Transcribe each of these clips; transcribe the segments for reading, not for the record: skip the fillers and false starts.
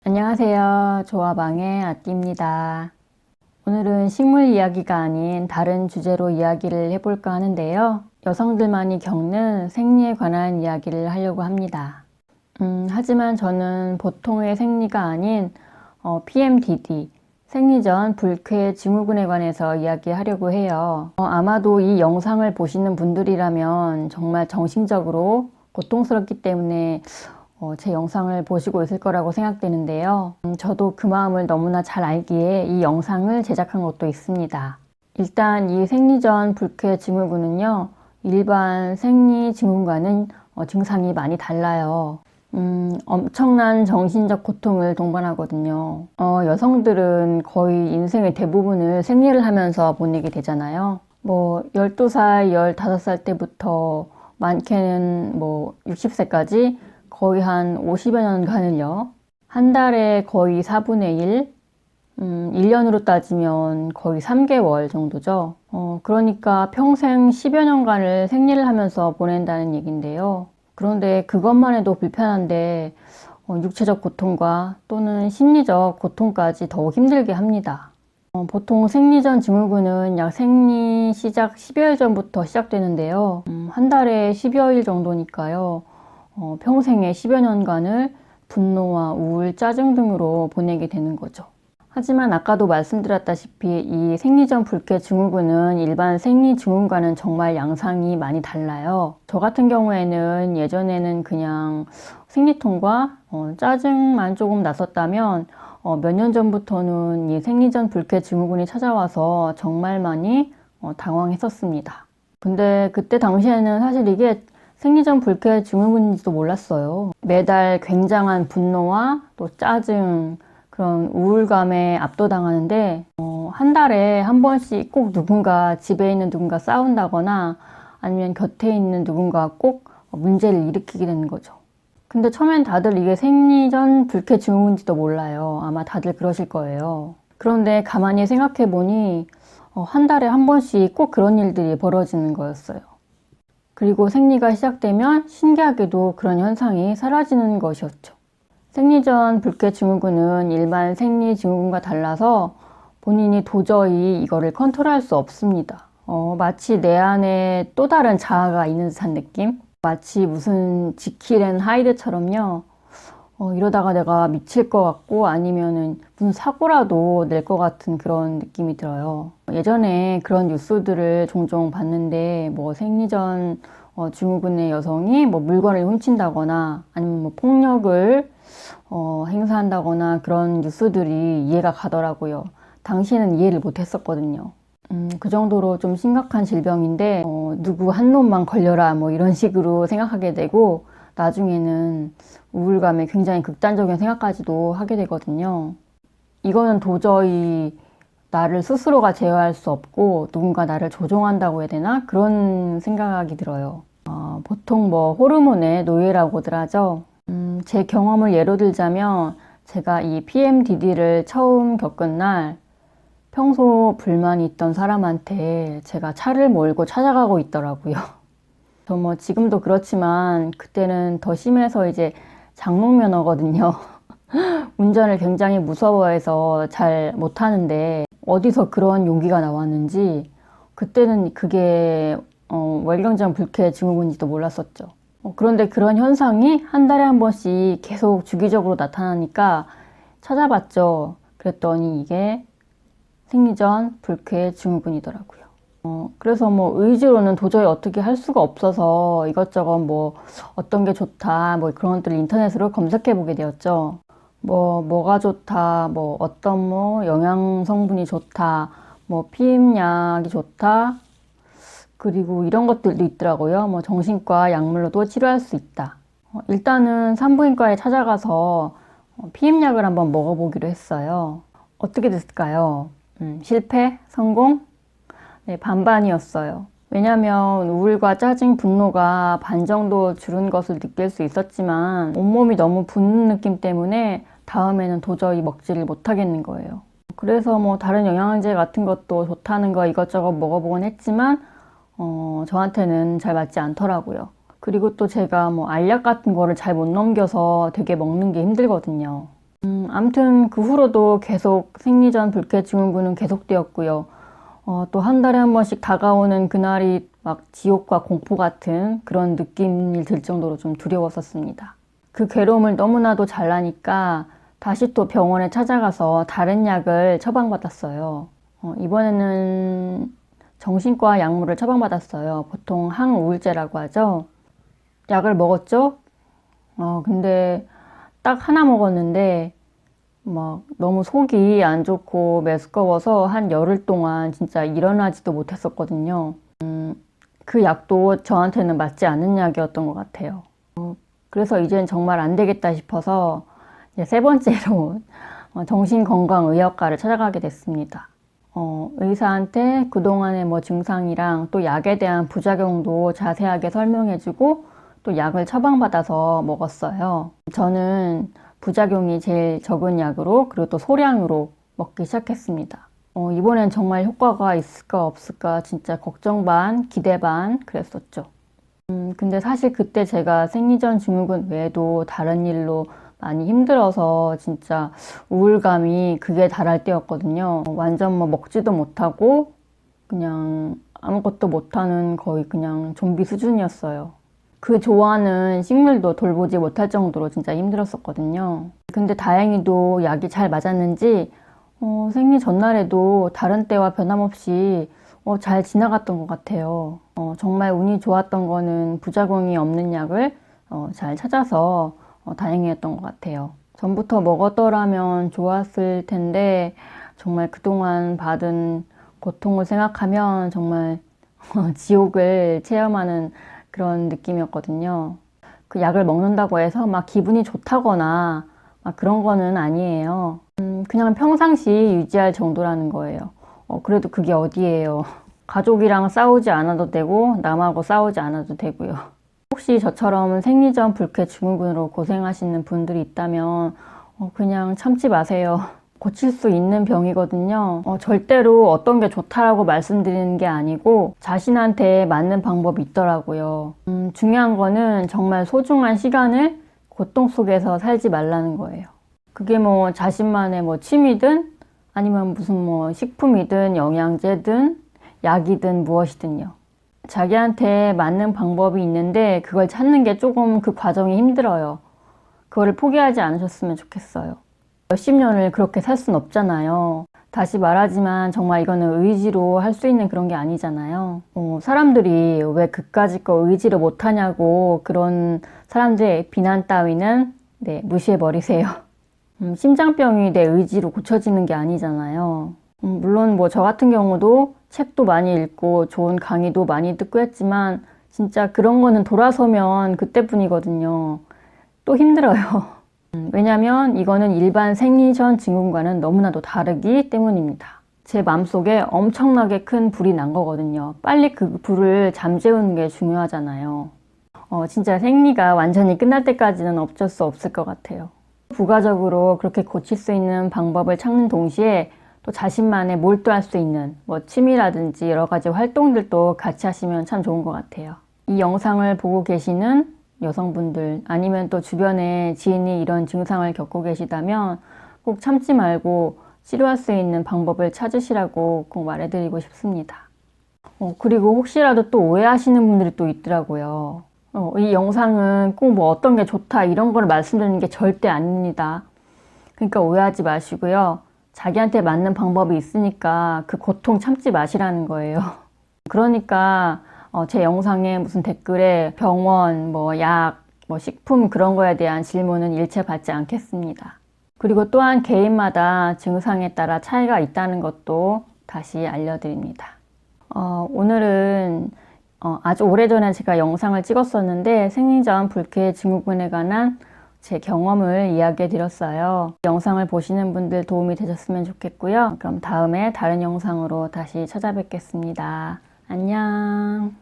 안녕하세요. 조화방의 아띠입니다. 오늘은 식물 이야기가 아닌 다른 주제로 이야기를 해볼까 하는데요. 여성들만이 겪는 생리에 관한 이야기를 하려고 합니다. 하지만 저는 보통의 생리가 아닌 PMDD, 생리 전 불쾌 증후군에 관해서 이야기하려고 해요. 아마도 이 영상을 보시는 분들이라면 정말 정신적으로 고통스럽기 때문에 제 영상을 보시고 있을 거라고 생각되는데요. 저도 그 마음을 너무나 잘 알기에 이 영상을 제작한 것도 있습니다. 일단 이 생리 전 불쾌 증후군은요, 일반 생리 증후군과는 증상이 많이 달라요. 엄청난 정신적 고통을 동반하거든요. 여성들은 거의 인생의 대부분을 생리를 하면서 보내게 되잖아요. 12살, 15살 때부터 많게는 60세까지 거의 한 50여 년간을요. 한 달에 거의 4분의 1, 1년으로 따지면 거의 3개월 정도죠. 그러니까 평생 10여 년간을 생리를 하면서 보낸다는 얘기인데요. 그런데 그것만 해도 불편한데 육체적 고통과 또는 심리적 고통까지 더욱 힘들게 합니다. 보통 생리 전 증후군은 약 생리 시작 10여일 전부터 시작되는데요. 한 달에 10여일 정도니까요. 평생의 10여 년간을 분노와 우울, 짜증 등으로 보내게 되는 거죠. 하지만 아까도 말씀드렸다시피 이 생리 전 불쾌 증후군은 일반 생리 증후군과는 정말 양상이 많이 달라요. 저 같은 경우에는 예전에는 그냥 생리통과 짜증만 조금 났었다면 몇 년 전부터는 이 생리 전 불쾌 증후군이 찾아와서 정말 많이 당황했었습니다. 근데 그때 당시에는 사실 이게 생리 전 불쾌 증후군인지도 몰랐어요. 매달 굉장한 분노와 또 짜증, 그런 우울감에 압도당하는데 한 달에 한 번씩 꼭 누군가 집에 있는 누군가 싸운다거나 아니면 곁에 있는 누군가 꼭 문제를 일으키게 되는 거죠. 근데 처음엔 다들 이게 생리 전 불쾌 증후군인지도 몰라요. 아마 다들 그러실 거예요. 그런데 가만히 생각해 보니 한 달에 한 번씩 꼭 그런 일들이 벌어지는 거였어요. 그리고 생리가 시작되면 신기하게도 그런 현상이 사라지는 것이었죠. 생리 전 불쾌 증후군은 일반 생리 증후군과 달라서 본인이 도저히 이거를 컨트롤할 수 없습니다. 마치 내 안에 또 다른 자아가 있는 듯한 느낌? 마치 무슨 지킬 앤 하이드처럼요. 이러다가 내가 미칠 것 같고 아니면은 무슨 사고라도 낼 것 같은 그런 느낌이 들어요. 예전에 그런 뉴스들을 종종 봤는데 생리 전 증후군의 여성이 물건을 훔친다거나 아니면 폭력을 행사한다거나 그런 뉴스들이 이해가 가더라고요. 당시에는 이해를 못 했었거든요. 그 정도로 좀 심각한 질병인데 누구 한 놈만 걸려라 이런 식으로 생각하게 되고 나중에는 우울감에 굉장히 극단적인 생각까지도 하게 되거든요. 이거는 도저히 나를 스스로가 제어할 수 없고 누군가 나를 조종한다고 해야 되나? 그런 생각이 들어요. 보통 호르몬의 노예라고들 하죠. 제 경험을 예로 들자면 제가 이 PMDD를 처음 겪은 날 평소 불만이 있던 사람한테 제가 차를 몰고 찾아가고 있더라고요. 저 지금도 그렇지만 그때는 더 심해서 이제 장롱면허거든요. 운전을 굉장히 무서워해서 잘 못하는데 어디서 그런 용기가 나왔는지 그때는 그게 월경장 불쾌 증후군인지도 몰랐었죠. 그런데 그런 현상이 한 달에 한 번씩 계속 주기적으로 나타나니까 찾아봤죠. 그랬더니 이게 생리 전 불쾌 증후군이더라고요. 그래서 의지로는 도저히 어떻게 할 수가 없어서 이것저것 어떤 게 좋다 그런 것들을 인터넷으로 검색해 보게 되었죠. 뭐가 좋다, 어떤 영양 성분이 좋다, 피임약이 좋다, 그리고 이런 것들도 있더라고요. 정신과 약물로도 치료할 수 있다. 일단은 산부인과에 찾아가서 피임약을 한번 먹어보기로 했어요. 어떻게 됐을까요? 실패? 성공? 네, 반반이었어요. 왜냐면 우울과 짜증, 분노가 반 정도 줄은 것을 느낄 수 있었지만 온몸이 너무 붓는 느낌 때문에 다음에는 도저히 먹지를 못하겠는 거예요. 그래서 다른 영양제 같은 것도 좋다는 거 이것저것 먹어보곤 했지만 저한테는 잘 맞지 않더라고요. 그리고 또 제가 알약 같은 거를 잘 못 넘겨서 되게 먹는 게 힘들거든요. 아무튼 그 후로도 계속 생리전 불쾌 증후군은 계속되었고요. 또 한 달에 한 번씩 다가오는 그날이 막 지옥과 공포 같은 그런 느낌이 들 정도로 좀 두려웠었습니다. 그 괴로움을 너무나도 잘 나니까 다시 또 병원에 찾아가서 다른 약을 처방받았어요. 이번에는 정신과 약물을 처방받았어요. 보통 항우울제라고 하죠. 약을 먹었죠? 근데 딱 하나 먹었는데 막 너무 속이 안 좋고 메스꺼워서 한 열흘 동안 진짜 일어나지도 못했었거든요. 그 약도 저한테는 맞지 않는 약이었던 것 같아요. 그래서 이젠 정말 안 되겠다 싶어서 이제 세 번째로 정신건강의학과를 찾아가게 됐습니다. 의사한테 그동안의 뭐 증상이랑 또 약에 대한 부작용도 자세하게 설명해주고 또 약을 처방받아서 먹었어요. 저는 부작용이 제일 적은 약으로 그리고 또 소량으로 먹기 시작했습니다. 이번엔 정말 효과가 있을까 없을까 진짜 걱정 반 기대 반 그랬었죠. 근데 사실 그때 제가 생리전 증후군 외에도 다른 일로 많이 힘들어서 진짜 우울감이 극에 달할 때였거든요. 완전 뭐 먹지도 못하고 그냥 아무것도 못하는 거의 그냥 좀비 수준이었어요. 그 좋아하는 식물도 돌보지 못할 정도로 진짜 힘들었었거든요. 근데 다행히도 약이 잘 맞았는지 생리 전날에도 다른 때와 변함없이 잘 지나갔던 것 같아요. 정말 운이 좋았던 거는 부작용이 없는 약을 잘 찾아서 다행이었던 것 같아요. 전부터 먹었더라면 좋았을 텐데 정말 그동안 받은 고통을 생각하면 정말 지옥을 체험하는 그런 느낌이었거든요. 그 약을 먹는다고 해서 막 기분이 좋다거나 막 그런 거는 아니에요. 그냥 평상시 유지할 정도라는 거예요. 그래도 그게 어디예요. 가족이랑 싸우지 않아도 되고 남하고 싸우지 않아도 되고요. 혹시 저처럼 생리전 불쾌 증후군으로 고생하시는 분들이 있다면 그냥 참지 마세요. 고칠 수 있는 병이거든요. 절대로 어떤 게 좋다라고 말씀드리는 게 아니고 자신한테 맞는 방법이 있더라고요. 중요한 거는 정말 소중한 시간을 고통 속에서 살지 말라는 거예요. 그게 뭐 자신만의 뭐 취미든 아니면 무슨 뭐 식품이든 영양제든 약이든 무엇이든요. 자기한테 맞는 방법이 있는데 그걸 찾는 게 조금 그 과정이 힘들어요. 그거를 포기하지 않으셨으면 좋겠어요. 몇십 년을 그렇게 살 순 없잖아요. 다시 말하지만 정말 이거는 의지로 할 수 있는 그런 게 아니잖아요. 사람들이 왜 그까짓 거 의지로 못하냐고 그런 사람들의 비난 따위는 무시해버리세요. 심장병이 내 의지로 고쳐지는 게 아니잖아요. 물론 뭐 저 같은 경우도 책도 많이 읽고 좋은 강의도 많이 듣고 했지만 진짜 그런 거는 돌아서면 그때뿐이거든요. 또 힘들어요. 왜냐면 이거는 일반 생리전 증후군과는 너무나도 다르기 때문입니다. 제 마음속에 엄청나게 큰 불이 난 거거든요. 빨리 그 불을 잠재우는 게 중요하잖아요. 진짜 생리가 완전히 끝날 때까지는 어쩔 수 없을 것 같아요. 부가적으로 그렇게 고칠 수 있는 방법을 찾는 동시에 또 자신만의 몰두할 수 있는 뭐 취미라든지 여러 가지 활동들도 같이 하시면 참 좋은 것 같아요. 이 영상을 보고 계시는 여성분들 아니면 또 주변에 지인이 이런 증상을 겪고 계시다면 꼭 참지 말고 치료할 수 있는 방법을 찾으시라고 꼭 말해드리고 싶습니다. 그리고 혹시라도 또 오해하시는 분들이 또 있더라고요. 이 영상은 꼭 뭐 어떤 게 좋다 이런 걸 말씀드리는 게 절대 아닙니다. 그러니까 오해하지 마시고요. 자기한테 맞는 방법이 있으니까 그 고통 참지 마시라는 거예요. 그러니까 제 영상에 무슨 댓글에 병원, 뭐 약, 뭐 식품 그런 거에 대한 질문은 일체 받지 않겠습니다. 그리고 또한 개인마다 증상에 따라 차이가 있다는 것도 다시 알려드립니다. 오늘은 아주 오래전에 제가 영상을 찍었었는데 생리전 불쾌 증후군에 관한 제 경험을 이야기해 드렸어요. 영상을 보시는 분들 도움이 되셨으면 좋겠고요. 그럼 다음에 다른 영상으로 다시 찾아뵙겠습니다. 안녕.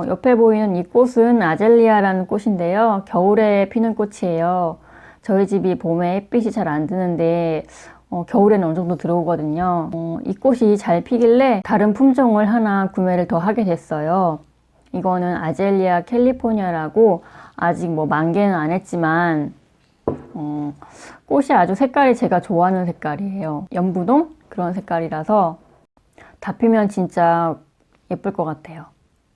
옆에 보이는 이 꽃은 아젤리아라는 꽃인데요. 겨울에 피는 꽃이에요. 저희 집이 봄에 햇빛이 잘 안 드는데 겨울에는 어느 정도 들어오거든요. 이 꽃이 잘 피길래 다른 품종을 하나 구매를 더 하게 됐어요. 이거는 아젤리아 캘리포니아라고 아직 뭐 만개는 안 했지만 꽃이 아주 색깔이 제가 좋아하는 색깔이에요. 연분홍? 그런 색깔이라서 다 피면 진짜 예쁠 것 같아요.